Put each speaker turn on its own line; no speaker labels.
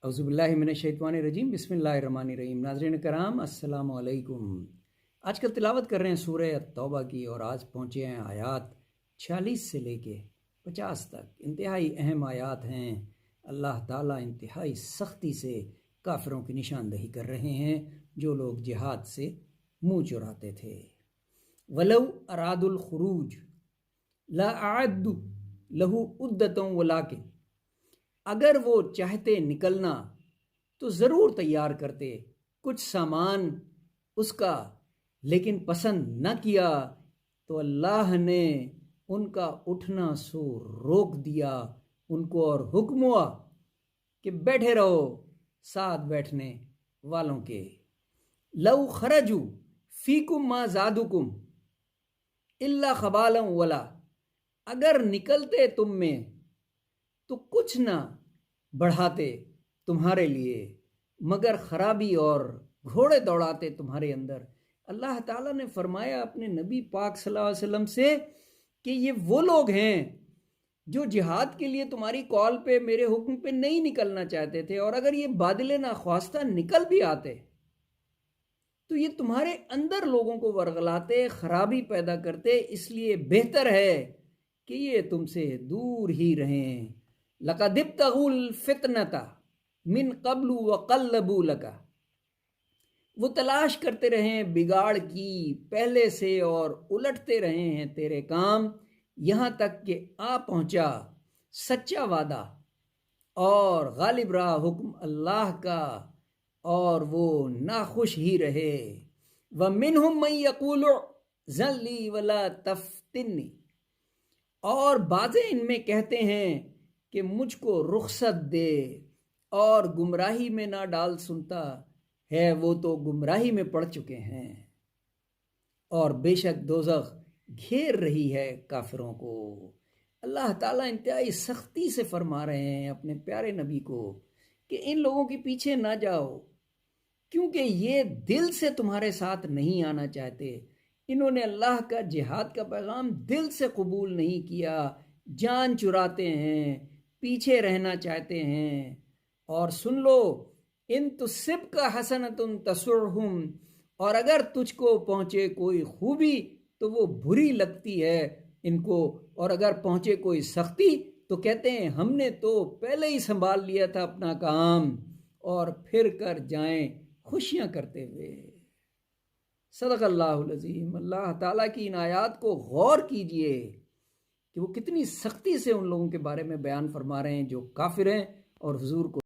اعوذ باللہ من الشیطان الرجیم بسم اللہ الرحمن الرحیم۔ ناظرین کرام السلام علیکم۔ آج کل تلاوت کر رہے ہیں سورہ توبہ کی، اور آج پہنچے ہیں آیات 46 سے لے کے 50 تک۔ انتہائی اہم آیات ہیں۔ اللہ تعالیٰ انتہائی سختی سے کافروں کی نشاندہی کر رہے ہیں جو لوگ جہاد سے منہ چراتے تھے۔ وَلَوْ أَرَادُوا الْخُرُوجَ لَأَعَدُّوا لَهُ عُدَّةً وَلَٰكِنْ، اگر وہ چاہتے نکلنا تو ضرور تیار کرتے کچھ سامان اس کا، لیکن پسند نہ کیا تو اللہ نے ان کا اٹھنا سو روک دیا ان کو، اور حکم ہوا کہ بیٹھے رہو ساتھ بیٹھنے والوں کے۔ لو خرجوا فیکم ما زادکم الا خبالا ولا، اگر نکلتے تم میں تو کچھ نہ بڑھاتے تمہارے لیے مگر خرابی، اور گھوڑے دوڑاتے تمہارے اندر۔ اللہ تعالیٰ نے فرمایا اپنے نبی پاک صلی اللہ علیہ وسلم سے کہ یہ وہ لوگ ہیں جو جہاد کے لیے تمہاری کال پہ، میرے حکم پہ نہیں نکلنا چاہتے تھے، اور اگر یہ بادل ناخواستہ نکل بھی آتے تو یہ تمہارے اندر لوگوں کو ورغلاتے، خرابی پیدا کرتے، اس لیے بہتر ہے کہ یہ تم سے دور ہی رہیں۔ لَقَدِ ابْتَغُوا الْفِتْنَةَ مِنْ قَبْلُ وَقَلَّبُوا لَكَ، وہ تلاش کرتے رہے بگاڑ کی پہلے سے اور الٹتے رہے ہیں تیرے کام، یہاں تک کہ آ پہنچا سچا وعدہ اور غالب رہا حکم اللہ کا، اور وہ ناخوش ہی رہے۔ وَمِنْهُمْ مَنْ يَقُولُ ائْذَن لِّي وَلَا تَفْتِنِّي، اور بعضے ان میں کہتے ہیں کہ مجھ کو رخصت دے اور گمراہی میں نہ ڈال، سنتا ہے وہ تو گمراہی میں پڑ چکے ہیں، اور بے شک دوزخ گھیر رہی ہے کافروں کو۔ اللہ تعالیٰ انتہائی سختی سے فرما رہے ہیں اپنے پیارے نبی کو کہ ان لوگوں کے پیچھے نہ جاؤ، کیونکہ یہ دل سے تمہارے ساتھ نہیں آنا چاہتے۔ انہوں نے اللہ کا جہاد کا پیغام دل سے قبول نہیں کیا، جان چراتے ہیں، پیچھے رہنا چاہتے ہیں۔ اور سن لو، ان تصبک حسنۃ تسؤہم، اور اگر تجھ کو پہنچے کوئی خوبی تو وہ بری لگتی ہے ان کو، اور اگر پہنچے کوئی سختی تو کہتے ہیں ہم نے تو پہلے ہی سنبھال لیا تھا اپنا کام، اور پھر کر جائیں خوشیاں کرتے ہوئے۔ صدق اللہ العظیم۔ اللہ تعالیٰ کی ان آیات کو غور کیجئے کہ وہ کتنی سختی سے ان لوگوں کے بارے میں بیان فرما رہے ہیں جو کافر ہیں اور حضور کو